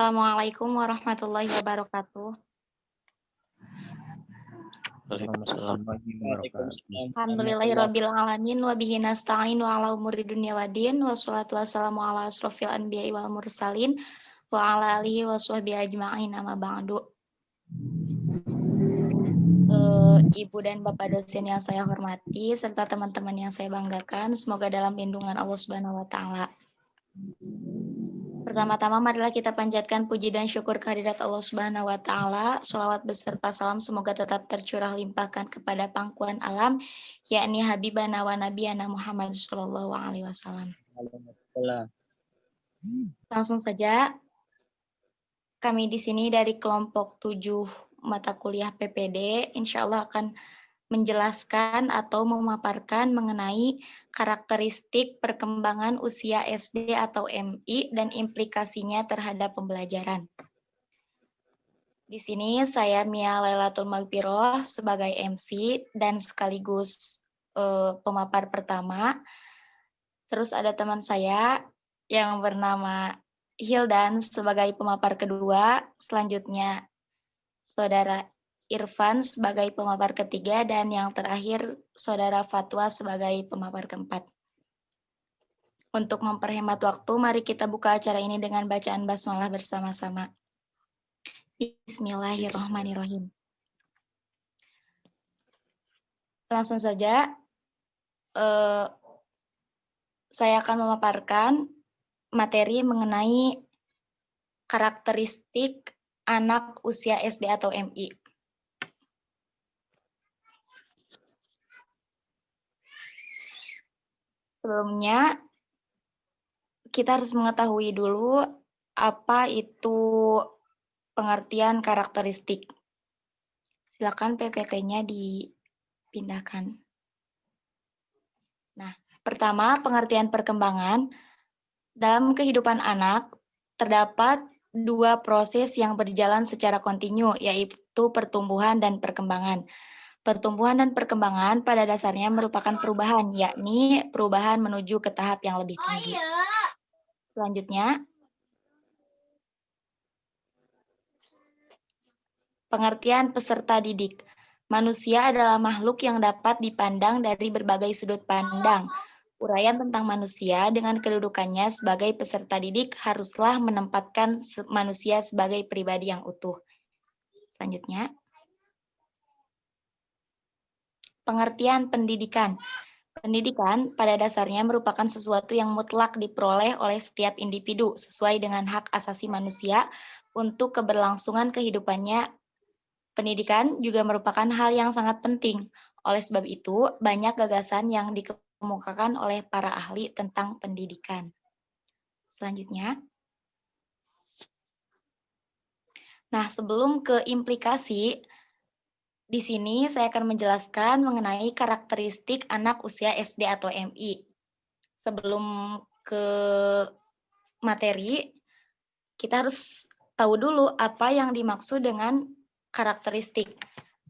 Assalamualaikum warahmatullahi wabarakatuh. Waalaikumsalam. Alhamdulillahirabbil alamin wa bihi nasta'in wa ala umuri dunya waddin wassalatu wassalamu ala asrofil anbiya'i wal mursalin wa ala alihi wa sahbihi ajma'in amma ba'du. Ibu dan Bapak dosen yang saya hormati serta teman-teman yang saya banggakan, semoga dalam lindungan Allah Subhanahu wa taala. Pertama-tama marilah kita panjatkan puji dan syukur kehadirat Allah Subhanahu wa taala. Shalawat beserta salam semoga tetap tercurah limpahkan kepada pangkuan alam, yakni habibana wa nabiyana Muhammad sallallahu alaihi wasallam. Langsung saja, kami di sini dari kelompok 7 mata kuliah PPD insya Allah akan menjelaskan atau memaparkan mengenai karakteristik perkembangan usia SD atau MI dan implikasinya terhadap pembelajaran. Di sini saya Mia Lailatul Magfiroh sebagai MC dan sekaligus pemapar pertama. Terus ada teman saya yang bernama Hildan sebagai pemapar kedua. Selanjutnya Saudara Irfan sebagai pemapar ketiga, dan yang terakhir Saudara Fatwa sebagai pemapar keempat. Untuk memperhemat waktu, mari kita buka acara ini dengan bacaan basmalah bersama-sama. Bismillahirrahmanirrahim. Langsung saja, saya akan memaparkan materi mengenai karakteristik anak usia SD atau MI. Sebelumnya, kita harus mengetahui dulu apa itu pengertian karakteristik. Silakan PPT-nya dipindahkan. Nah, pertama, pengertian perkembangan. Dalam kehidupan anak, terdapat dua proses yang berjalan secara kontinu, yaitu pertumbuhan dan perkembangan. Pertumbuhan dan perkembangan pada dasarnya merupakan perubahan, yakni perubahan menuju ke tahap yang lebih tinggi. Selanjutnya, pengertian peserta didik. Manusia adalah makhluk yang dapat dipandang dari berbagai sudut pandang. Uraian tentang manusia dengan kedudukannya sebagai peserta didik haruslah menempatkan manusia sebagai pribadi yang utuh. Selanjutnya, pengertian pendidikan. Pendidikan pada dasarnya merupakan sesuatu yang mutlak diperoleh oleh setiap individu sesuai dengan hak asasi manusia untuk keberlangsungan kehidupannya. Pendidikan juga merupakan hal yang sangat penting. Oleh sebab itu, banyak gagasan yang dikemukakan oleh para ahli tentang pendidikan. Selanjutnya, nah sebelum ke implikasi, di sini saya akan menjelaskan mengenai karakteristik anak usia SD atau MI. Sebelum ke materi, kita harus tahu dulu apa yang dimaksud dengan karakteristik.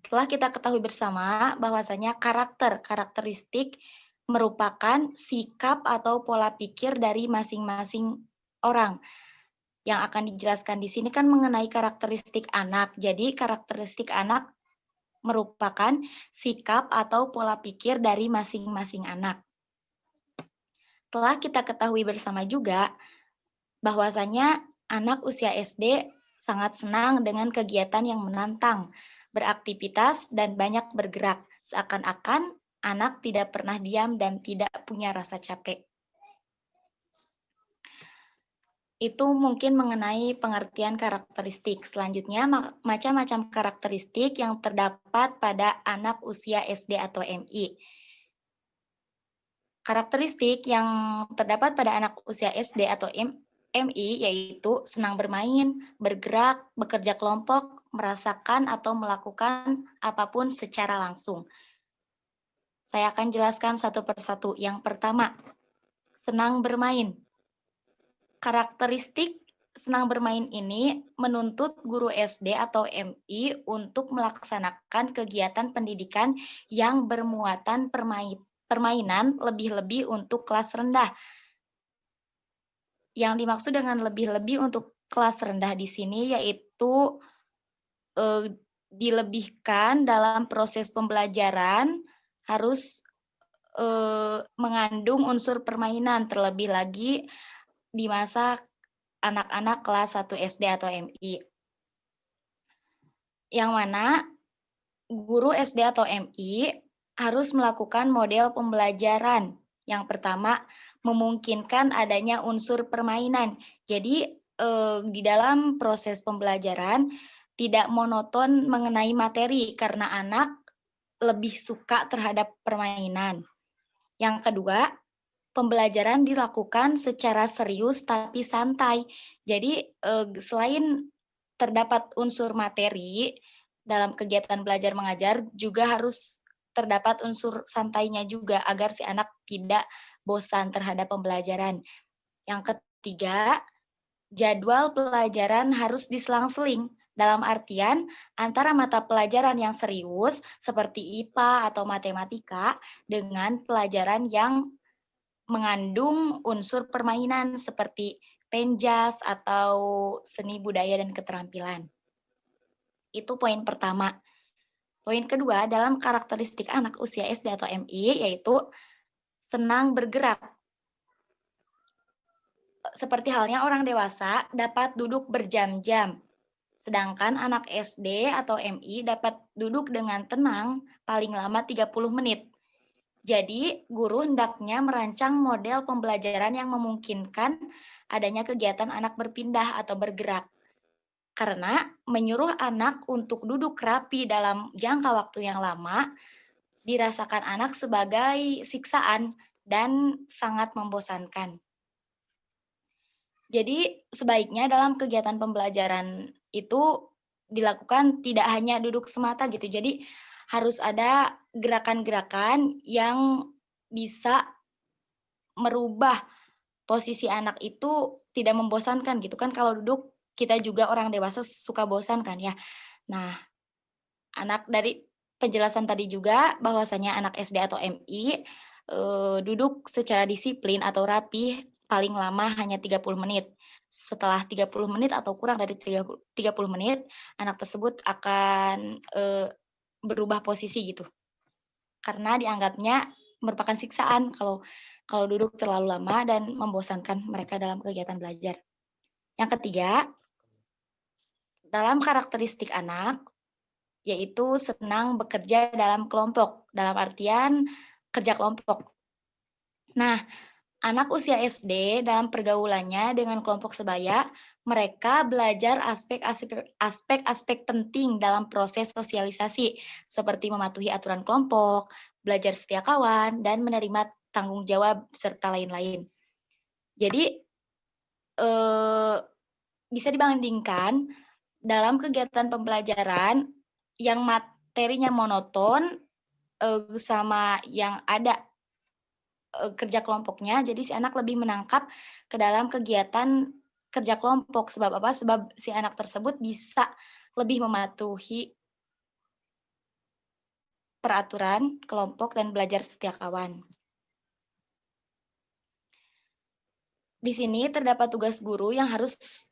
Telah kita ketahui bersama bahwasanya karakteristik merupakan sikap atau pola pikir dari masing-masing orang. Yang akan dijelaskan di sini kan mengenai karakteristik anak. Jadi karakteristik anak merupakan sikap atau pola pikir dari masing-masing anak. Telah kita ketahui bersama juga bahwasanya anak usia SD sangat senang dengan kegiatan yang menantang, beraktivitas dan banyak bergerak, seakan-akan anak tidak pernah diam dan tidak punya rasa capek. Itu mungkin mengenai pengertian karakteristik. Selanjutnya, macam-macam karakteristik yang terdapat pada anak usia SD atau MI. Karakteristik yang terdapat pada anak usia SD atau MI yaitu senang bermain, bergerak, bekerja kelompok, merasakan atau melakukan apapun secara langsung. Saya akan jelaskan satu persatu. Yang pertama, senang bermain. Karakteristik senang bermain ini menuntut guru SD atau MI untuk melaksanakan kegiatan pendidikan yang bermuatan permainan lebih-lebih untuk kelas rendah. Yang dimaksud dengan lebih-lebih untuk kelas rendah di sini yaitu dilebihkan dalam proses pembelajaran harus mengandung unsur permainan, terlebih lagi di masa anak-anak kelas 1 SD atau MI. Yang mana guru SD atau MI harus melakukan model pembelajaran. Yang pertama, memungkinkan adanya unsur permainan. Jadi, di dalam proses pembelajaran tidak monoton mengenai materi karena anak lebih suka terhadap permainan. Yang kedua, pembelajaran dilakukan secara serius tapi santai. Jadi, selain terdapat unsur materi dalam kegiatan belajar mengajar, juga harus terdapat unsur santainya juga agar si anak tidak bosan terhadap pembelajaran. Yang ketiga, jadwal pelajaran harus diselang-seling. Dalam artian, antara mata pelajaran yang serius seperti IPA atau matematika dengan pelajaran yang mengandung unsur permainan seperti penjas atau seni budaya dan keterampilan. Itu poin pertama. Poin kedua, dalam karakteristik anak usia SD atau MI, yaitu senang bergerak. Seperti halnya orang dewasa dapat duduk berjam-jam, sedangkan anak SD atau MI dapat duduk dengan tenang paling lama 30 menit. Jadi, guru hendaknya merancang model pembelajaran yang memungkinkan adanya kegiatan anak berpindah atau bergerak. Karena menyuruh anak untuk duduk rapi dalam jangka waktu yang lama dirasakan anak sebagai siksaan dan sangat membosankan. Jadi, sebaiknya dalam kegiatan pembelajaran itu dilakukan tidak hanya duduk semata gitu. Jadi, harus ada gerakan-gerakan yang bisa merubah posisi anak itu tidak membosankan gitu kan. Kalau duduk kita juga orang dewasa suka bosan kan ya. Nah, anak dari penjelasan tadi juga bahwasanya anak SD atau MI duduk secara disiplin atau rapi paling lama hanya 30 menit. Setelah 30 menit atau kurang dari 30 menit, anak tersebut akan berubah posisi gitu. Karena dianggapnya merupakan siksaan kalau duduk terlalu lama dan membosankan mereka dalam kegiatan belajar. Yang ketiga, dalam karakteristik anak, yaitu senang bekerja dalam kelompok, dalam artian kerja kelompok. Nah, anak usia SD dalam pergaulannya dengan kelompok sebaya, mereka belajar aspek-aspek penting dalam proses sosialisasi, seperti mematuhi aturan kelompok, belajar setia kawan, dan menerima tanggung jawab, serta lain-lain. Jadi, bisa dibandingkan dalam kegiatan pembelajaran yang materinya monoton sama yang ada kerja kelompoknya, jadi si anak lebih menangkap ke dalam kegiatan kerja kelompok. Sebab apa? Sebab si anak tersebut bisa lebih mematuhi peraturan kelompok dan belajar setia kawan. Di sini terdapat tugas guru yang harus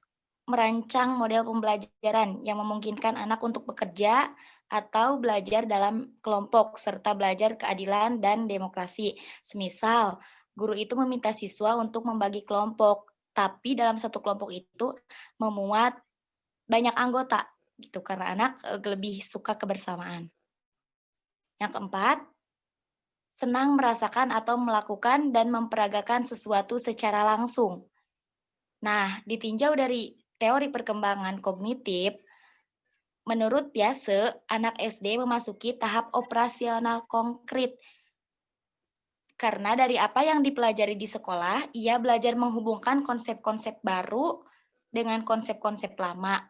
merancang model pembelajaran yang memungkinkan anak untuk bekerja atau belajar dalam kelompok, serta belajar keadilan dan demokrasi. Semisal, guru itu meminta siswa untuk membagi kelompok, tapi dalam satu kelompok itu memuat banyak anggota, gitu, karena anak lebih suka kebersamaan. Yang keempat, senang merasakan atau melakukan dan memperagakan sesuatu secara langsung. Nah, ditinjau dari teori perkembangan kognitif, menurut Piaget, anak SD memasuki tahap operasional konkret. Karena dari apa yang dipelajari di sekolah, ia belajar menghubungkan konsep-konsep baru dengan konsep-konsep lama.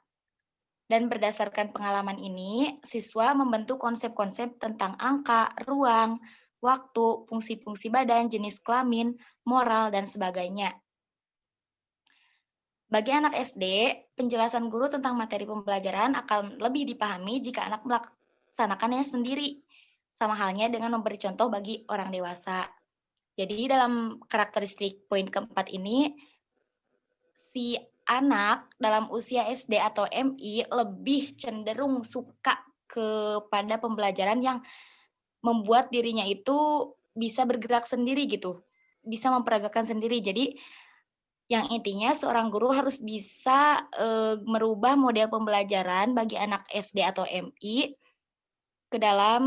Dan berdasarkan pengalaman ini, siswa membentuk konsep-konsep tentang angka, ruang, waktu, fungsi-fungsi badan, jenis kelamin, moral, dan sebagainya. Bagi anak SD, penjelasan guru tentang materi pembelajaran akan lebih dipahami jika anak melaksanakannya sendiri, sama halnya dengan memberi contoh bagi orang dewasa. Jadi dalam karakteristik poin keempat ini, si anak dalam usia SD atau MI lebih cenderung suka kepada pembelajaran yang membuat dirinya itu bisa bergerak sendiri gitu, bisa memperagakan sendiri. Jadi yang intinya seorang guru harus bisa, merubah model pembelajaran bagi anak SD atau MI ke dalam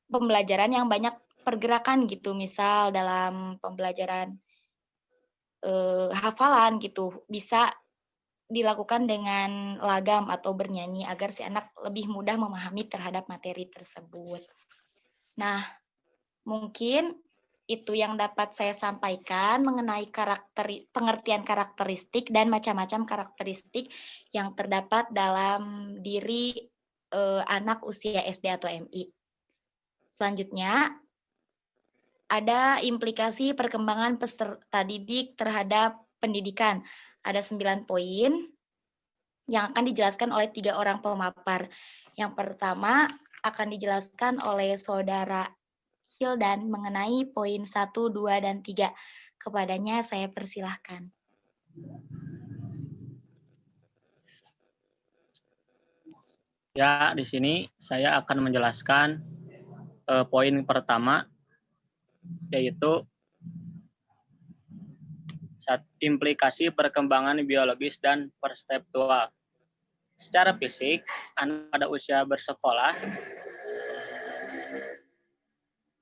pembelajaran yang banyak pergerakan gitu. Misal dalam pembelajaran, hafalan gitu, bisa dilakukan dengan lagam atau bernyanyi agar si anak lebih mudah memahami terhadap materi tersebut. Nah, mungkin itu yang dapat saya sampaikan mengenai pengertian karakteristik dan macam-macam karakteristik yang terdapat dalam diri, anak usia SD atau MI. Selanjutnya, ada implikasi perkembangan peserta didik terhadap pendidikan. Ada 9 poin yang akan dijelaskan oleh 3 orang pemapar. Yang pertama akan dijelaskan oleh Saudara Hildan mengenai poin 1, 2, dan 3. Kepadanya saya persilahkan. Ya, di sini saya akan menjelaskan poin pertama, yaitu implikasi perkembangan biologis dan perseptual. Secara fisik, anak pada usia bersekolah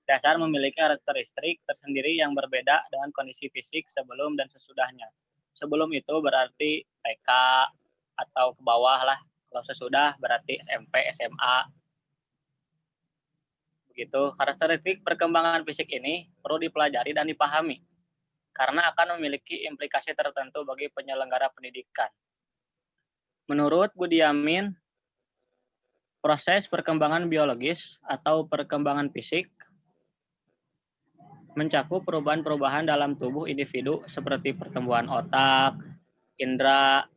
dasar memiliki karakteristik tersendiri yang berbeda dengan kondisi fisik sebelum dan sesudahnya. Sebelum itu berarti TK atau ke bawah lah. Kalau sesudah berarti SMP, SMA. Begitu. Karakteristik perkembangan fisik ini perlu dipelajari dan dipahami karena akan memiliki implikasi tertentu bagi penyelenggara pendidikan. Menurut Budiamin, proses perkembangan biologis atau perkembangan fisik mencakup perubahan-perubahan dalam tubuh individu seperti pertumbuhan otak, indera,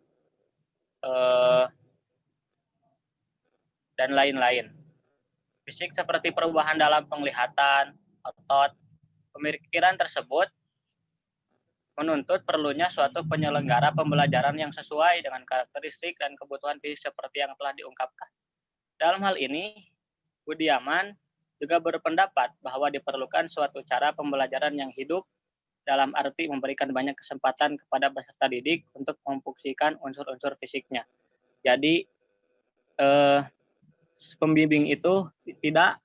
dan lain-lain. Fisik seperti perubahan dalam penglihatan, otot, pemikiran tersebut menuntut perlunya suatu penyelenggara pembelajaran yang sesuai dengan karakteristik dan kebutuhan fisik seperti yang telah diungkapkan. Dalam hal ini, Budiaman juga berpendapat bahwa diperlukan suatu cara pembelajaran yang hidup dalam arti memberikan banyak kesempatan kepada peserta didik untuk memfungsikan unsur-unsur fisiknya. Jadi, pembimbing itu tidak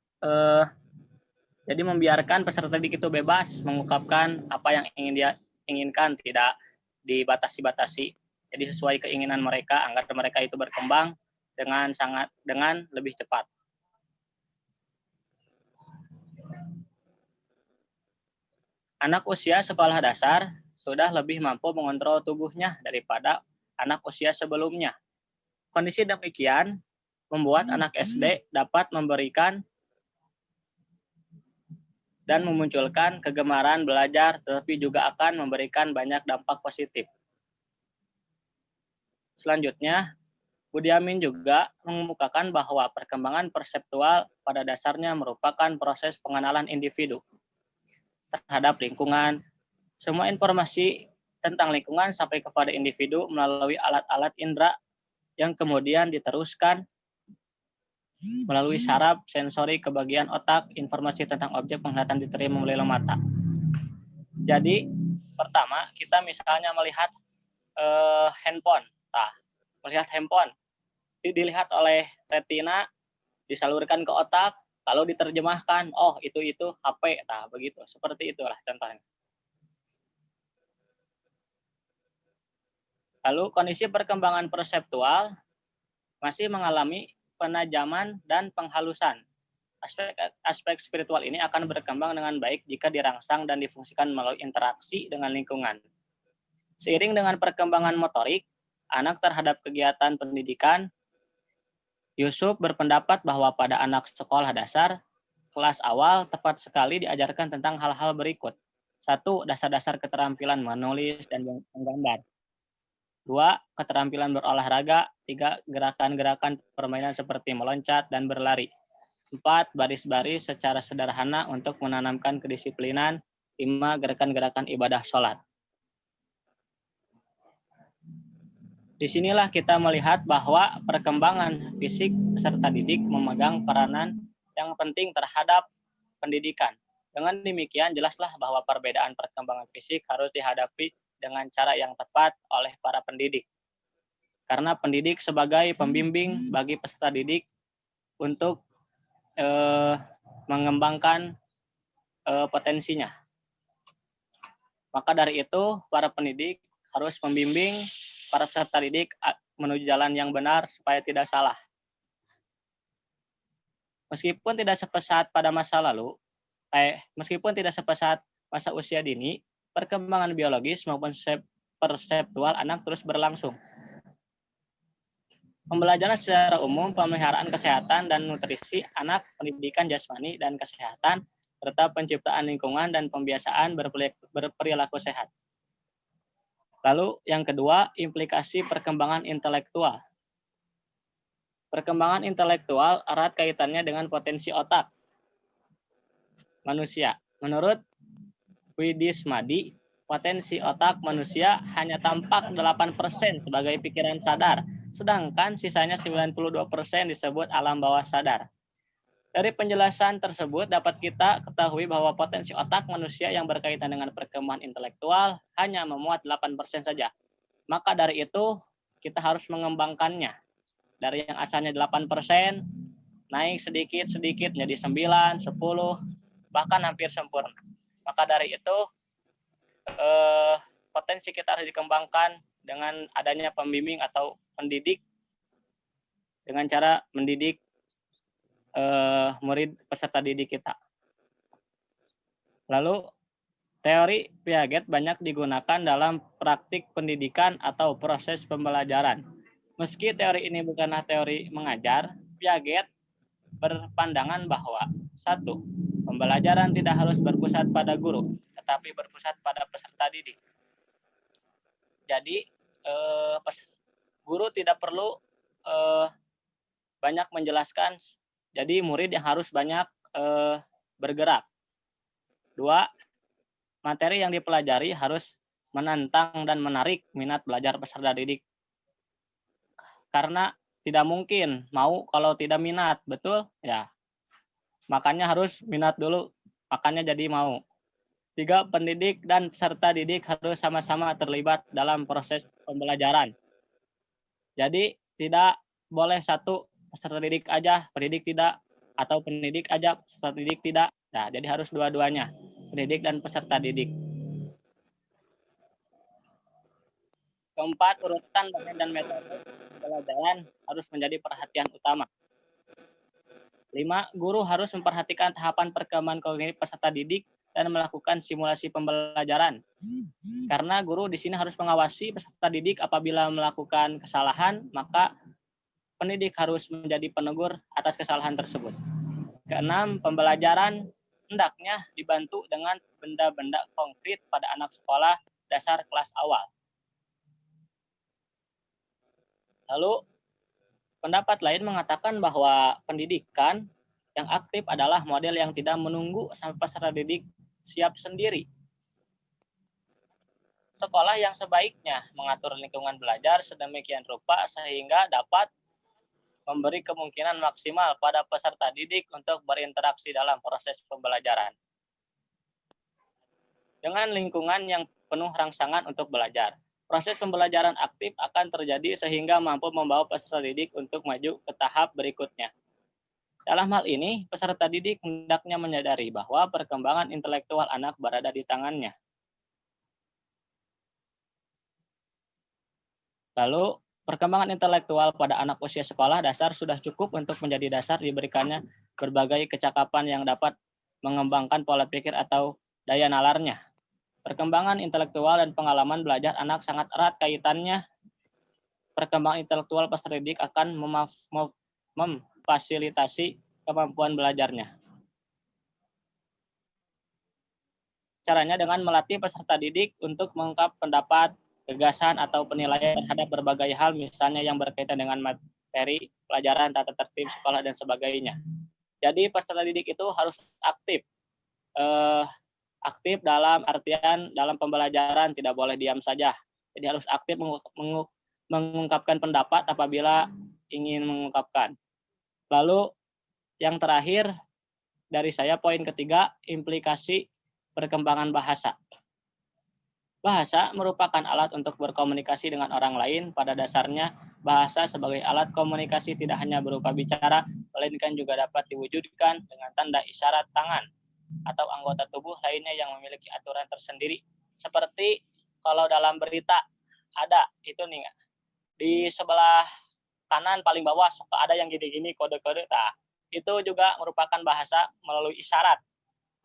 jadi membiarkan peserta didik itu bebas mengungkapkan apa yang ingin dia inginkan, tidak dibatasi-batasi. Jadi sesuai keinginan mereka agar mereka itu berkembang dengan lebih cepat. Anak usia sekolah dasar sudah lebih mampu mengontrol tubuhnya daripada anak usia sebelumnya. Kondisi demikian membuat anak SD dapat memberikan dan memunculkan kegemaran belajar, tetapi juga akan memberikan banyak dampak positif. Selanjutnya, Budiamin juga mengemukakan bahwa perkembangan perseptual pada dasarnya merupakan proses pengenalan individu terhadap lingkungan. Semua informasi tentang lingkungan sampai kepada individu melalui alat-alat indera yang kemudian diteruskan melalui saraf sensori ke bagian otak. Informasi tentang objek penglihatan diterima melalui mata. Jadi pertama kita misalnya melihat handphone. Melihat handphone dilihat oleh retina, disalurkan ke otak, lalu diterjemahkan, oh itu HP, begitu. Seperti itulah contohnya. Lalu kondisi perkembangan perseptual masih mengalami penajaman dan penghalusan. Aspek spiritual ini akan berkembang dengan baik jika dirangsang dan difungsikan melalui interaksi dengan lingkungan. Seiring dengan perkembangan motorik, anak terhadap kegiatan pendidikan, Yusuf berpendapat bahwa pada anak sekolah dasar, kelas awal tepat sekali diajarkan tentang hal-hal berikut. 1. Dasar-dasar keterampilan menulis dan menggambar. 2. Keterampilan berolahraga. 3. Gerakan-gerakan permainan seperti meloncat dan berlari. 4. Baris-baris secara sederhana untuk menanamkan kedisiplinan. 5. Gerakan-gerakan ibadah sholat. Disinilah kita melihat bahwa perkembangan fisik peserta didik memegang peranan yang penting terhadap pendidikan. Dengan demikian, jelaslah bahwa perbedaan perkembangan fisik harus dihadapi dengan cara yang tepat oleh para pendidik. Karena pendidik sebagai pembimbing bagi peserta didik untuk mengembangkan potensinya. Maka dari itu, para pendidik harus membimbing para peserta didik menuju jalan yang benar supaya tidak salah. Meskipun tidak sepesat pada masa lalu, meskipun tidak sepesat masa usia dini, perkembangan biologis maupun perseptual anak terus berlangsung. Pembelajaran secara umum, pemeliharaan kesehatan dan nutrisi anak, pendidikan jasmani dan kesehatan, serta penciptaan lingkungan dan pembiasaan berperilaku sehat. Lalu yang kedua, implikasi perkembangan intelektual. Perkembangan intelektual erat kaitannya dengan potensi otak manusia. Menurut Widismadi, potensi otak manusia hanya tampak 8% sebagai pikiran sadar, sedangkan sisanya 92% disebut alam bawah sadar. Dari penjelasan tersebut dapat kita ketahui bahwa potensi otak manusia yang berkaitan dengan perkembangan intelektual hanya memuat 8% saja. Maka dari itu kita harus mengembangkannya. Dari yang asalnya 8%, naik sedikit-sedikit menjadi 9, 10, bahkan hampir sempurna. Maka dari itu potensi kita harus dikembangkan dengan adanya pembimbing atau pendidik dengan cara mendidik murid peserta didik kita. Lalu teori Piaget banyak digunakan dalam praktik pendidikan atau proses pembelajaran. Meski teori ini bukanlah teori mengajar, Piaget berpandangan bahwa 1. Pembelajaran tidak harus berpusat pada guru, tetapi berpusat pada peserta didik. Jadi guru tidak perlu banyak menjelaskan. Jadi murid yang harus banyak bergerak. 2, materi yang dipelajari harus menantang dan menarik minat belajar peserta didik. Karena tidak mungkin mau kalau tidak minat, betul? Ya. Makanya harus minat dulu, makanya jadi mau. 3, pendidik dan peserta didik harus sama-sama terlibat dalam proses pembelajaran. Jadi tidak boleh satu peserta didik aja, pendidik tidak, atau pendidik aja, peserta didik tidak. Nah, jadi harus dua-duanya, pendidik dan peserta didik. 4, urutan bahan dan metode pembelajaran harus menjadi perhatian utama. 5, guru harus memperhatikan tahapan perkembangan kognitif peserta didik dan melakukan simulasi pembelajaran. Karena guru di sini harus mengawasi peserta didik apabila melakukan kesalahan, maka pendidik harus menjadi penegur atas kesalahan tersebut. 6, pembelajaran hendaknya dibantu dengan benda-benda konkret pada anak sekolah dasar kelas awal. Lalu, pendapat lain mengatakan bahwa pendidikan yang aktif adalah model yang tidak menunggu sampai peserta didik siap sendiri. Sekolah yang sebaiknya mengatur lingkungan belajar sedemikian rupa sehingga dapat memberi kemungkinan maksimal pada peserta didik untuk berinteraksi dalam proses pembelajaran. Dengan lingkungan yang penuh rangsangan untuk belajar, proses pembelajaran aktif akan terjadi sehingga mampu membawa peserta didik untuk maju ke tahap berikutnya. Dalam hal ini, peserta didik hendaknya menyadari bahwa perkembangan intelektual anak berada di tangannya. Lalu, perkembangan intelektual pada anak usia sekolah dasar sudah cukup untuk menjadi dasar diberikannya berbagai kecakapan yang dapat mengembangkan pola pikir atau daya nalarnya. Perkembangan intelektual dan pengalaman belajar anak sangat erat kaitannya. Perkembangan intelektual peserta didik akan memfasilitasi kemampuan belajarnya. Caranya dengan melatih peserta didik untuk mengungkap pendapat, gagasan atau penilaian terhadap berbagai hal, misalnya yang berkaitan dengan materi, pelajaran, tata tertib sekolah, dan sebagainya. Jadi peserta didik itu harus aktif. Aktif dalam artian dalam pembelajaran, tidak boleh diam saja. Jadi harus aktif mengungkapkan pendapat apabila ingin mengungkapkan. Lalu yang terakhir dari saya poin ketiga, implikasi perkembangan bahasa. Bahasa merupakan alat untuk berkomunikasi dengan orang lain. Pada dasarnya, bahasa sebagai alat komunikasi tidak hanya berupa bicara, melainkan juga dapat diwujudkan dengan tanda isyarat tangan atau anggota tubuh lainnya yang memiliki aturan tersendiri. Seperti kalau dalam berita ada itu nih, di sebelah kanan paling bawah ada yang gini-gini kode-kode. Nah, itu juga merupakan bahasa melalui isyarat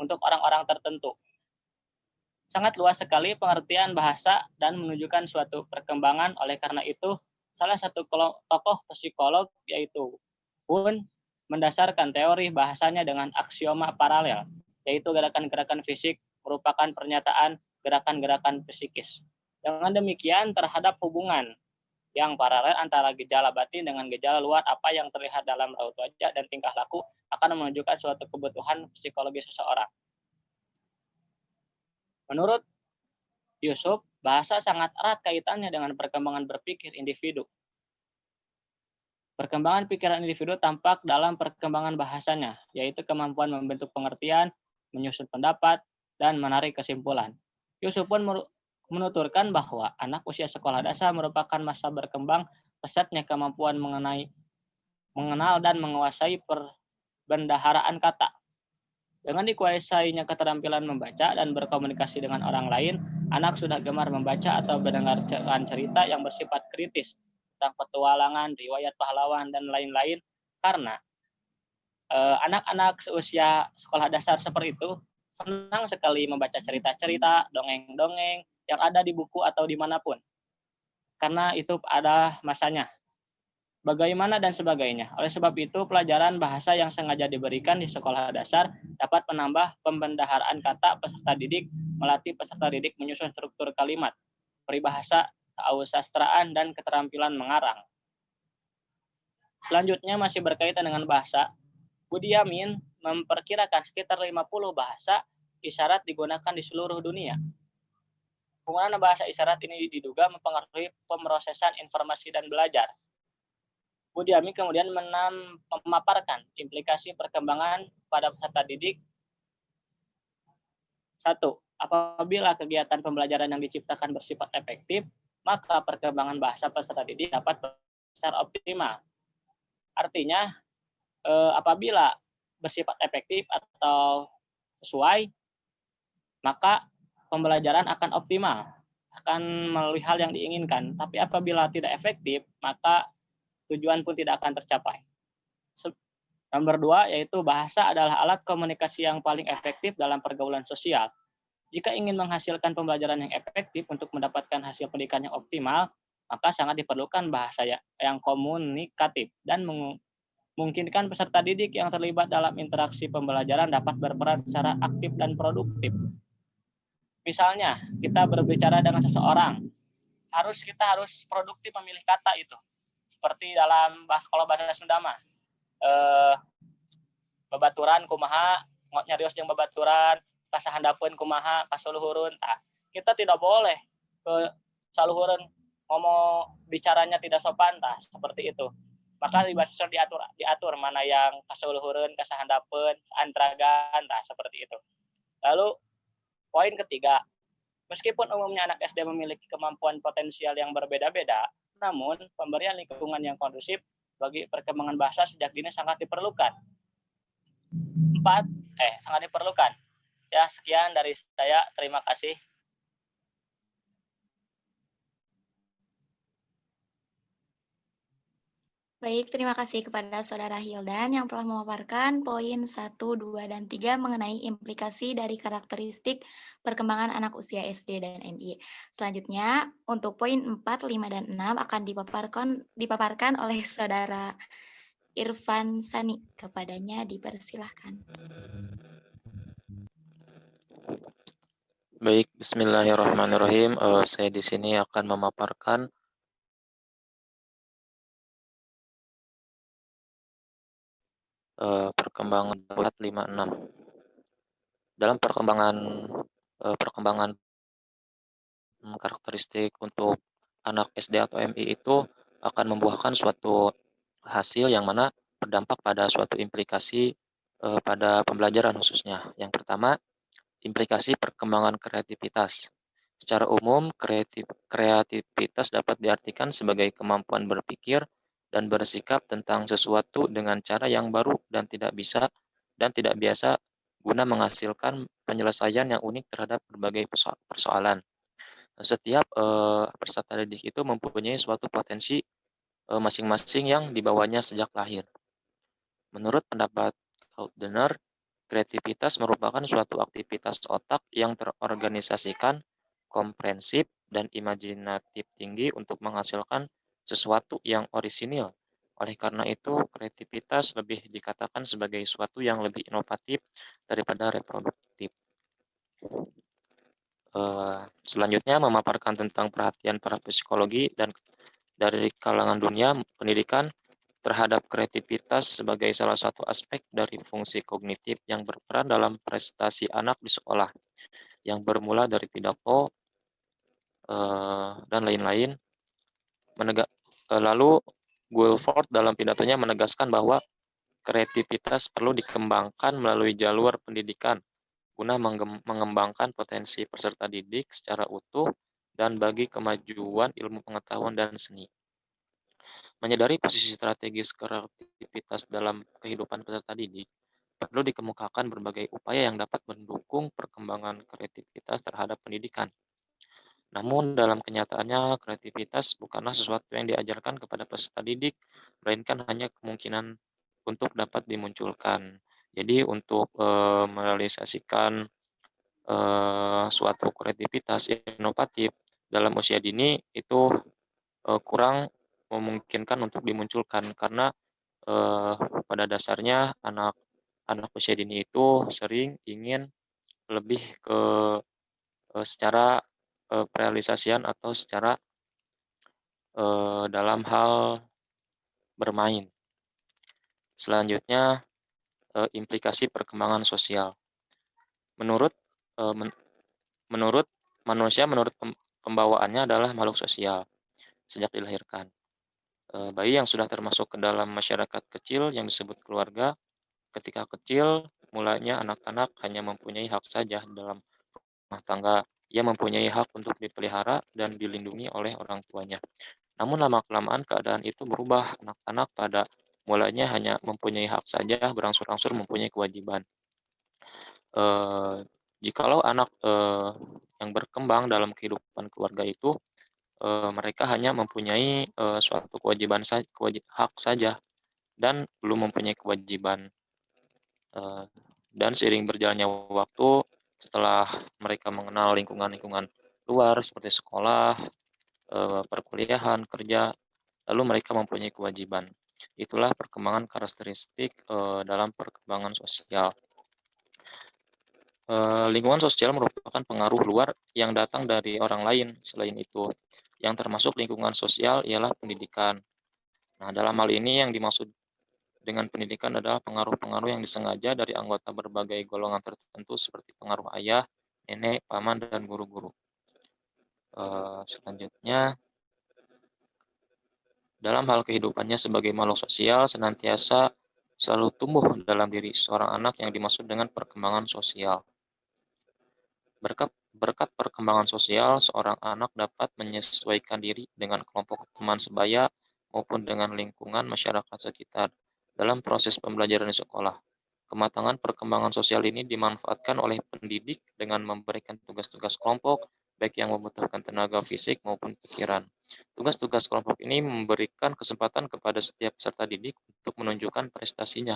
untuk orang-orang tertentu. Sangat luas sekali pengertian bahasa dan menunjukkan suatu perkembangan. Oleh karena itu, salah satu tokoh psikolog yaitu Kuhn mendasarkan teori bahasanya dengan aksioma paralel, yaitu gerakan-gerakan fisik merupakan pernyataan gerakan-gerakan psikis. Dengan demikian, terhadap hubungan yang paralel antara gejala batin dengan gejala luar, apa yang terlihat dalam raut wajah dan tingkah laku akan menunjukkan suatu kebutuhan psikologi seseorang. Menurut Yusuf, bahasa sangat erat kaitannya dengan perkembangan berpikir individu. Perkembangan pikiran individu tampak dalam perkembangan bahasanya, yaitu kemampuan membentuk pengertian, menyusun pendapat, dan menarik kesimpulan. Yusuf pun menuturkan bahwa anak usia sekolah dasar merupakan masa berkembang pesatnya kemampuan mengenal dan menguasai perbendaharaan kata. Dengan dikuasainya keterampilan membaca dan berkomunikasi dengan orang lain, anak sudah gemar membaca atau mendengarkan cerita yang bersifat kritis tentang petualangan, riwayat pahlawan, dan lain-lain. Karena anak-anak seusia sekolah dasar seperti itu senang sekali membaca cerita-cerita, dongeng-dongeng yang ada di buku atau dimanapun. Karena itu ada masanya. Bagaimana dan sebagainya. Oleh sebab itu, pelajaran bahasa yang sengaja diberikan di sekolah dasar dapat menambah pembendaharaan kata peserta didik, melatih peserta didik menyusun struktur kalimat, peribahasa, keausastraan, dan keterampilan mengarang. Selanjutnya masih berkaitan dengan bahasa, Budiamin memperkirakan sekitar 50 bahasa isyarat digunakan di seluruh dunia. Penggunaan bahasa isyarat ini diduga mempengaruhi pemrosesan informasi dan belajar. Budiamin kemudian memaparkan implikasi perkembangan pada peserta didik. 1. Apabila kegiatan pembelajaran yang diciptakan bersifat efektif, maka perkembangan bahasa peserta didik dapat secara optimal. Artinya, apabila bersifat efektif atau sesuai, maka pembelajaran akan optimal, akan melalui hal yang diinginkan. Tapi apabila tidak efektif, maka tujuan pun tidak akan tercapai. Nomor 2, yaitu bahasa adalah alat komunikasi yang paling efektif dalam pergaulan sosial. Jika ingin menghasilkan pembelajaran yang efektif untuk mendapatkan hasil pendidikan yang optimal, maka sangat diperlukan bahasa yang komunikatif dan memungkinkan peserta didik yang terlibat dalam interaksi pembelajaran dapat berperan secara aktif dan produktif. Misalnya, kita berbicara dengan seseorang, kita harus produktif memilih kata itu. Seperti dalam kalau bahasa Sunda mah, babaturan kumaha, nyarios jeung babaturan, kasahandapeun kumaha, kasuluhurun. Kita tidak boleh saluhurun ngomong bicaranya tidak sopan, seperti itu. Maka di bahasa Sunda diatur mana yang kasuluhurun, kasahandapeun, antragan, seperti itu. Lalu poin ketiga, meskipun umumnya anak SD memiliki kemampuan potensial yang berbeda-beda, namun pemberian lingkungan yang kondusif bagi perkembangan bahasa sejak dini sangat diperlukan. Sangat diperlukan. Ya, sekian dari saya. Terima kasih. Baik, terima kasih kepada Saudara Hildan yang telah memaparkan poin 1, 2, dan 3 mengenai implikasi dari karakteristik perkembangan anak usia SD dan NI. Selanjutnya, untuk poin 4, 5, dan 6 akan dipaparkan oleh Saudara Irfan Sani. Kepadanya dipersilahkan. Baik, bismillahirrahmanirrahim. Saya di sini akan memaparkan perkembangan 456. Dalam perkembangan karakteristik untuk anak SD atau MI itu akan membuahkan suatu hasil yang mana berdampak pada suatu implikasi pada pembelajaran khususnya. Yang pertama, implikasi perkembangan kreativitas. Secara umum, kreativitas dapat diartikan sebagai kemampuan berpikir dan bersikap tentang sesuatu dengan cara yang baru dan tidak biasa guna menghasilkan penyelesaian yang unik terhadap berbagai persoalan. Setiap peserta didik itu mempunyai suatu potensi masing-masing yang dibawanya sejak lahir. Menurut pendapat Kaltner, kreativitas merupakan suatu aktivitas otak yang terorganisasikan, komprehensif, dan imajinatif tinggi untuk menghasilkan sesuatu yang orisinil. Oleh karena itu, kreativitas lebih dikatakan sebagai suatu yang lebih inovatif daripada reproduktif. Selanjutnya, memaparkan tentang perhatian para psikologi dan dari kalangan dunia pendidikan terhadap kreativitas sebagai salah satu aspek dari fungsi kognitif yang berperan dalam prestasi anak di sekolah, yang bermula dari pidato dan lain-lain. Lalu Guilford dalam pidatonya menegaskan bahwa kreativitas perlu dikembangkan melalui jalur pendidikan guna mengembangkan potensi peserta didik secara utuh dan bagi kemajuan ilmu pengetahuan dan seni. Menyadari posisi strategis kreativitas dalam kehidupan peserta didik, perlu dikemukakan berbagai upaya yang dapat mendukung perkembangan kreativitas terhadap pendidikan. Namun dalam kenyataannya, kreativitas bukanlah sesuatu yang diajarkan kepada peserta didik, melainkan hanya kemungkinan untuk dapat dimunculkan. Jadi untuk merealisasikan suatu kreativitas inovatif dalam usia dini itu kurang memungkinkan untuk dimunculkan karena pada dasarnya anak usia dini itu sering ingin lebih ke secara perealisasian atau secara dalam hal bermain. Selanjutnya implikasi perkembangan sosial. Menurut manusia menurut pembawaannya adalah makhluk sosial sejak dilahirkan. Bayi yang sudah termasuk ke dalam masyarakat kecil yang disebut keluarga, ketika kecil mulanya anak-anak hanya mempunyai hak saja dalam rumah tangga. Ia mempunyai hak untuk dipelihara dan dilindungi oleh orang tuanya. Namun lama-kelamaan keadaan itu berubah. Anak-anak pada mulanya hanya mempunyai hak saja, berangsur-angsur mempunyai kewajiban. Jikalau anak yang berkembang dalam kehidupan keluarga itu mereka hanya mempunyai suatu kewajiban hak saja dan belum mempunyai kewajiban. Dan seiring berjalannya waktu, setelah mereka mengenal lingkungan-lingkungan luar seperti sekolah, perkuliahan, kerja, lalu mereka mempunyai kewajiban. Itulah perkembangan karakteristik dalam perkembangan sosial. Lingkungan sosial merupakan pengaruh luar yang datang dari orang lain. Selain itu, yang termasuk lingkungan sosial ialah pendidikan. Nah, dalam hal ini yang dimaksud dengan pendidikan adalah pengaruh-pengaruh yang disengaja dari anggota berbagai golongan tertentu seperti pengaruh ayah, nenek, paman, dan guru-guru. Selanjutnya, dalam hal kehidupannya sebagai makhluk sosial senantiasa selalu tumbuh dalam diri seorang anak yang dimaksud dengan perkembangan sosial. Berkat perkembangan sosial, seorang anak dapat menyesuaikan diri dengan kelompok teman sebaya maupun dengan lingkungan masyarakat sekitar dalam proses pembelajaran di sekolah. Kematangan perkembangan sosial ini dimanfaatkan oleh pendidik dengan memberikan tugas-tugas kelompok, baik yang membutuhkan tenaga fisik maupun pikiran. Tugas-tugas kelompok ini memberikan kesempatan kepada setiap peserta didik untuk menunjukkan prestasinya,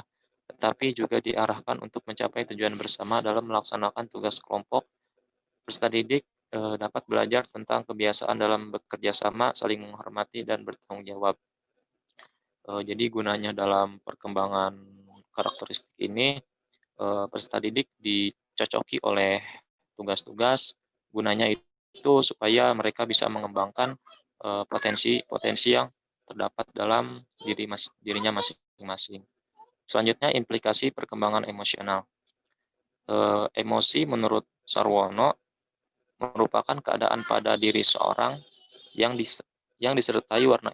tetapi juga diarahkan untuk mencapai tujuan bersama dalam melaksanakan tugas kelompok. Peserta didik dapat belajar tentang kebiasaan dalam bekerja sama, saling menghormati, dan bertanggung jawab. Jadi gunanya dalam perkembangan karakteristik ini, peserta didik dicocoki oleh tugas-tugas, gunanya itu supaya mereka bisa mengembangkan potensi-potensi yang terdapat dalam dirinya masing-masing. Selanjutnya, implikasi perkembangan emosional. Emosi menurut Sarwono merupakan keadaan pada diri seorang yang disertai warna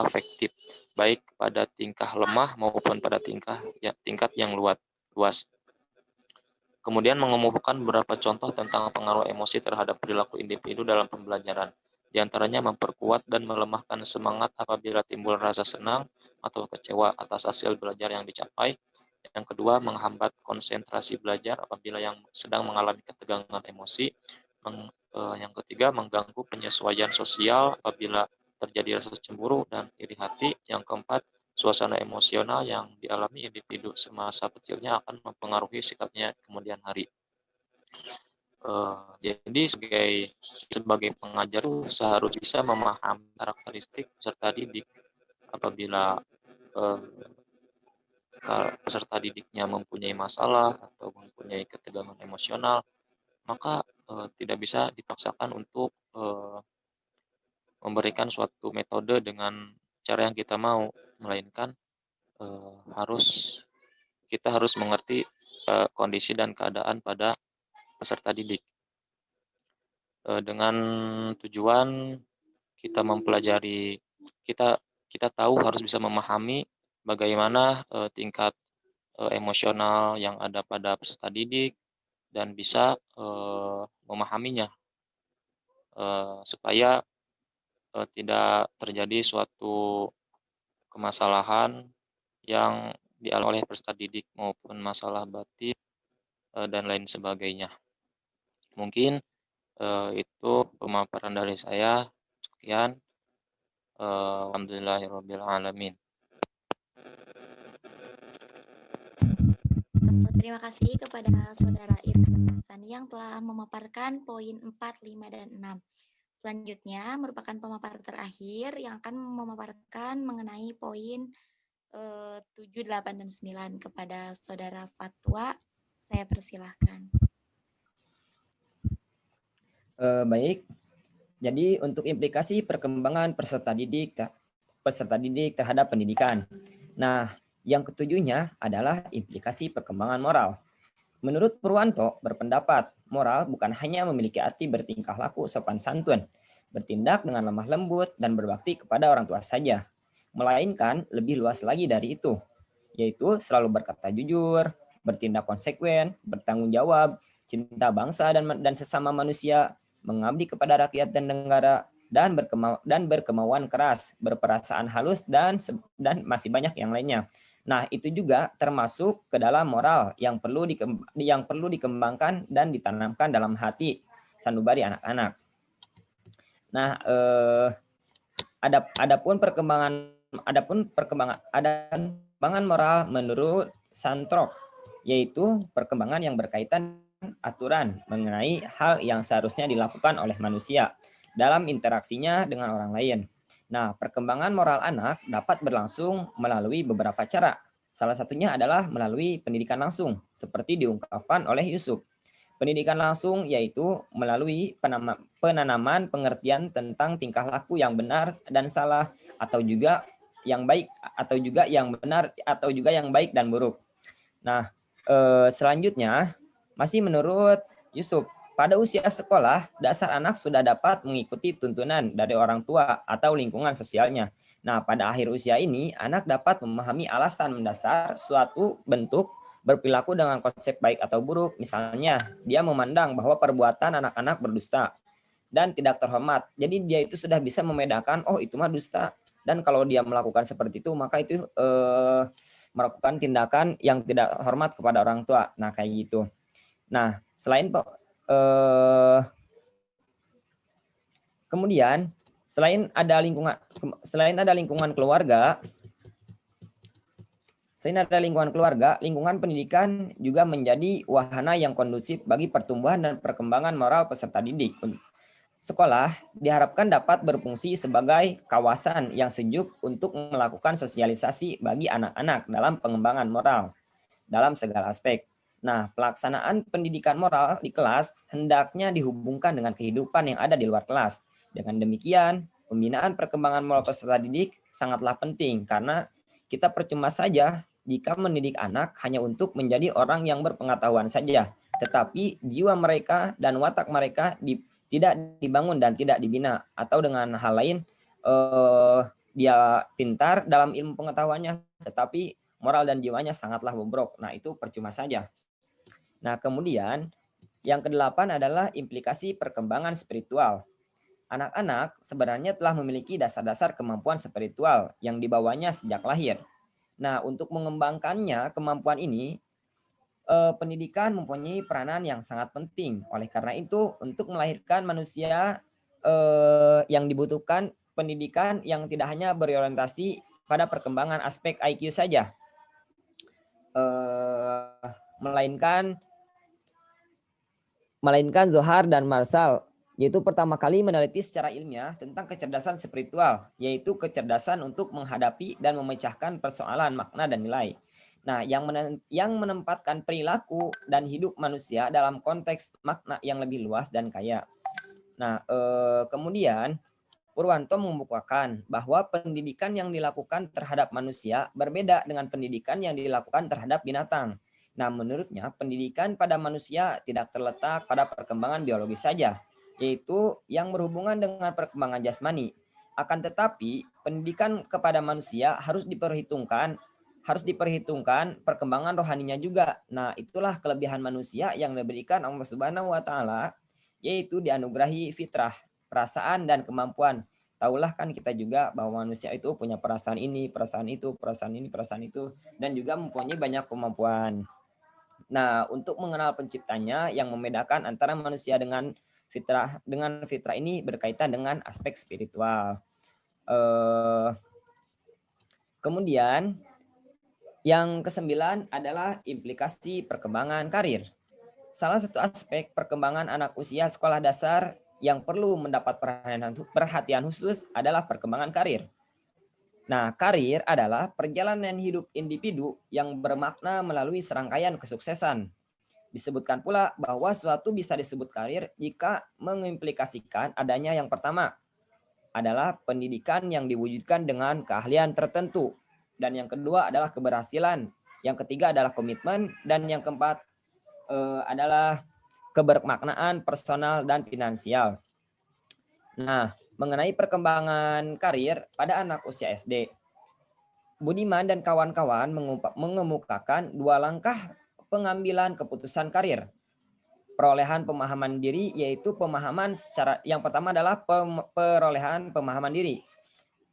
afektif, baik pada tingkah lemah maupun pada tingkat yang luas. Kemudian mengemukakan beberapa contoh tentang pengaruh emosi terhadap perilaku individu dalam pembelajaran. Di antaranya memperkuat dan melemahkan semangat apabila timbul rasa senang atau kecewa atas hasil belajar yang dicapai. Yang kedua, menghambat konsentrasi belajar apabila yang sedang mengalami ketegangan emosi. Yang ketiga, mengganggu penyesuaian sosial apabila terjadi rasa cemburu dan iri hati. Yang keempat, suasana emosional yang dialami individu semasa kecilnya akan mempengaruhi sikapnya kemudian hari. Jadi sebagai pengajar seharusnya bisa memahami karakteristik peserta didik. Apabila peserta didiknya mempunyai masalah atau mempunyai ketegangan emosional, maka tidak bisa dipaksakan untuk memberikan suatu metode dengan cara yang kita mau, melainkan kita harus mengerti kondisi dan keadaan pada peserta didik. Dengan tujuan kita mempelajari, kita tahu harus bisa memahami bagaimana tingkat emosional yang ada pada peserta didik dan bisa memahaminya supaya tidak terjadi suatu kemasalahan yang dialami oleh peserta didik maupun masalah batin dan lain sebagainya. Mungkin itu pemaparan dari saya. Sekian. Alhamdulillahirabbil alamin. Terima kasih kepada Saudara Irfan Hassani yang telah memaparkan poin 4, 5, dan 6. Selanjutnya merupakan pemaparan terakhir yang akan memaparkan mengenai poin 7, 8, dan 9 kepada Saudara Fatwa. Saya persilahkan. Baik, jadi untuk implikasi perkembangan peserta didik terhadap pendidikan. Nah, yang ketujuhnya adalah implikasi perkembangan moral. Menurut Purwanto berpendapat, moral bukan hanya memiliki arti bertingkah laku sopan santun, bertindak dengan lemah lembut, dan berbakti kepada orang tua saja, melainkan lebih luas lagi dari itu, yaitu selalu berkata jujur, bertindak konsekuen, bertanggung jawab, cinta bangsa dan sesama manusia, mengabdi kepada rakyat dan negara, dan berkemauan keras, berperasaan halus, dan masih banyak yang lainnya. Nah, itu juga termasuk ke dalam moral yang perlu dikembangkan dan ditanamkan dalam hati sanubari anak-anak. Nah, adapun perkembangan moral menurut Santrok, yaitu perkembangan yang berkaitan aturan mengenai hal yang seharusnya dilakukan oleh manusia dalam interaksinya dengan orang lain. Nah, perkembangan moral anak dapat berlangsung melalui beberapa cara. Salah satunya adalah melalui pendidikan langsung, seperti diungkapkan oleh Yusuf. Pendidikan langsung yaitu melalui penanaman pengertian tentang tingkah laku yang benar dan salah, atau juga yang baik, atau juga yang benar, atau juga yang baik dan buruk. Nah, selanjutnya, masih menurut Yusuf, pada usia sekolah, dasar anak sudah dapat mengikuti tuntunan dari orang tua atau lingkungan sosialnya. Nah, pada akhir usia ini, anak dapat memahami alasan mendasar suatu bentuk berperilaku dengan konsep baik atau buruk. Misalnya, dia memandang bahwa perbuatan anak-anak berdusta dan tidak terhormat. Jadi dia itu sudah bisa membedakan, oh itu mah dusta. Dan kalau dia melakukan seperti itu, maka itu melakukan tindakan yang tidak hormat kepada orang tua. Nah, kayak gitu. Nah, kemudian selain ada lingkungan keluarga, lingkungan pendidikan juga menjadi wahana yang kondusif bagi pertumbuhan dan perkembangan moral peserta didik. Sekolah diharapkan dapat berfungsi sebagai kawasan yang sejuk untuk melakukan sosialisasi bagi anak-anak dalam pengembangan moral dalam segala aspek. Nah, pelaksanaan pendidikan moral di kelas hendaknya dihubungkan dengan kehidupan yang ada di luar kelas. Dengan demikian, pembinaan perkembangan moral peserta didik sangatlah penting karena kita percuma saja jika mendidik anak hanya untuk menjadi orang yang berpengetahuan saja, tetapi jiwa mereka dan watak mereka tidak dibangun dan tidak dibina, atau dengan hal lain dia pintar dalam ilmu pengetahuannya, tetapi moral dan jiwanya sangatlah bobrok. Nah, itu percuma saja. Nah, kemudian yang kedelapan adalah implikasi perkembangan spiritual. Anak-anak sebenarnya telah memiliki dasar-dasar kemampuan spiritual yang dibawanya sejak lahir. Nah, untuk mengembangkannya, kemampuan ini, pendidikan mempunyai peranan yang sangat penting. Oleh karena itu, untuk melahirkan manusia yang dibutuhkan pendidikan yang tidak hanya berorientasi pada perkembangan aspek IQ saja, melainkan Zohar dan Marshall, yaitu pertama kali meneliti secara ilmiah tentang kecerdasan spiritual, yaitu kecerdasan untuk menghadapi dan memecahkan persoalan makna dan nilai. Nah, yang menempatkan perilaku dan hidup manusia dalam konteks makna yang lebih luas dan kaya. Nah, kemudian Purwanto membukakan bahwa pendidikan yang dilakukan terhadap manusia berbeda dengan pendidikan yang dilakukan terhadap binatang. Nah, menurutnya pendidikan pada manusia tidak terletak pada perkembangan biologis saja, yaitu yang berhubungan dengan perkembangan jasmani. Akan tetapi, pendidikan kepada manusia harus diperhitungkan perkembangan rohaninya juga. Nah, itulah kelebihan manusia yang diberikan Allah Subhanahu wa taala, yaitu dianugerahi fitrah, perasaan dan kemampuan. Tahulah kan kita juga bahwa manusia itu punya perasaan ini, perasaan itu, perasaan ini, perasaan itu, dan juga mempunyai banyak kemampuan. Nah, untuk mengenal penciptanya yang membedakan antara manusia dengan fitrah ini berkaitan dengan aspek spiritual. Kemudian yang kesembilan adalah implikasi perkembangan karir. Salah satu aspek perkembangan anak usia sekolah dasar yang perlu mendapat perhatian khusus adalah perkembangan karir. Nah, karir adalah perjalanan hidup individu yang bermakna melalui serangkaian kesuksesan. Disebutkan pula bahwa suatu bisa disebut karir jika mengimplikasikan adanya yang pertama adalah pendidikan yang diwujudkan dengan keahlian tertentu, dan yang kedua adalah keberhasilan, yang ketiga adalah komitmen, dan yang keempat adalah kebermaknaan personal dan finansial. Nah, mengenai perkembangan karir pada anak usia SD, Budiman dan kawan-kawan mengemukakan 2 langkah pengambilan keputusan karir. Perolehan pemahaman diri, yaitu pemahaman secara yang pertama adalah perolehan pemahaman diri.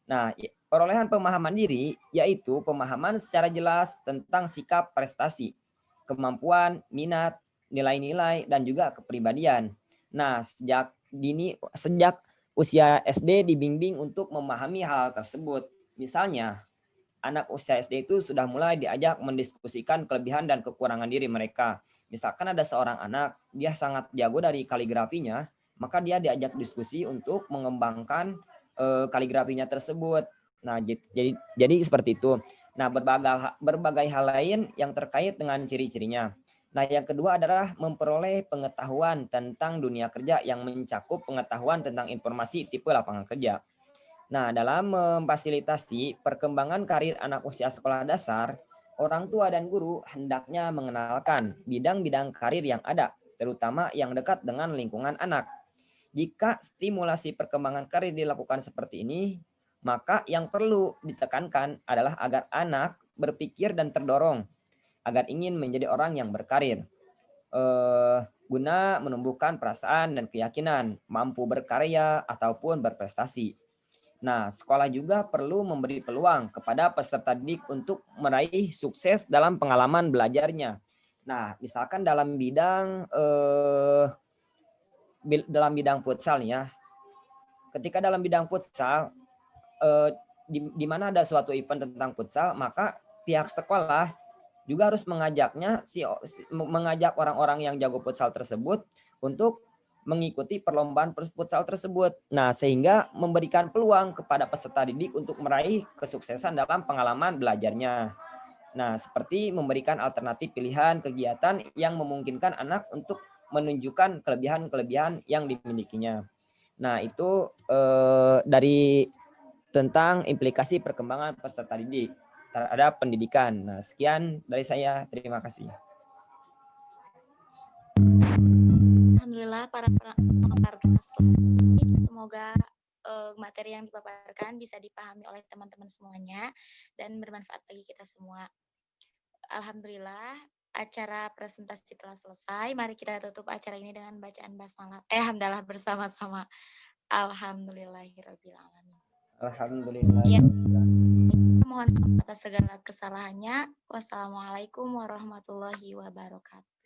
Nah, perolehan pemahaman diri yaitu pemahaman secara jelas tentang sikap prestasi, kemampuan, minat, nilai-nilai, dan juga kepribadian. Nah, sejak usia SD dibimbing untuk memahami hal tersebut. Misalnya, anak usia SD itu sudah mulai diajak mendiskusikan kelebihan dan kekurangan diri mereka. Misalkan ada seorang anak, dia sangat jago dari kaligrafinya, maka dia diajak diskusi untuk mengembangkan kaligrafinya tersebut. Nah, jadi seperti itu. Nah, berbagai hal lain yang terkait dengan ciri-cirinya. Nah, yang kedua adalah memperoleh pengetahuan tentang dunia kerja yang mencakup pengetahuan tentang informasi tipe lapangan kerja. Nah, dalam memfasilitasi perkembangan karir anak usia sekolah dasar, orang tua dan guru hendaknya mengenalkan bidang-bidang karir yang ada, terutama yang dekat dengan lingkungan anak. Jika stimulasi perkembangan karir dilakukan seperti ini, maka yang perlu ditekankan adalah agar anak berpikir dan terdorong agar ingin menjadi orang yang berkarir, guna menumbuhkan perasaan dan keyakinan mampu berkarya ataupun berprestasi. Nah, sekolah juga perlu memberi peluang kepada peserta didik untuk meraih sukses dalam pengalaman belajarnya. Nah, misalkan dalam bidang futsal ya. Ketika dalam bidang futsal, di mana ada suatu event tentang futsal, maka pihak sekolah juga harus mengajak orang-orang yang jago futsal tersebut untuk mengikuti perlombaan futsal tersebut. Nah, sehingga memberikan peluang kepada peserta didik untuk meraih kesuksesan dalam pengalaman belajarnya. Nah, seperti memberikan alternatif pilihan kegiatan yang memungkinkan anak untuk menunjukkan kelebihan-kelebihan yang dimilikinya. Nah, itu dari tentang implikasi perkembangan peserta didik terhadap pendidikan. Nah, sekian dari saya. Terima kasih. Alhamdulillah para pemaparan semoga materi yang dipaparkan bisa dipahami oleh teman-teman semuanya dan bermanfaat bagi kita semua. Alhamdulillah, acara presentasi telah selesai. Mari kita tutup acara ini dengan bacaan basmalah. Hamdalah bersama-sama. Alhamdulillahirabbil alamin. Alhamdulillah. Ya. Mohon maaf atas segala kesalahannya. Wassalamualaikum warahmatullahi wabarakatuh.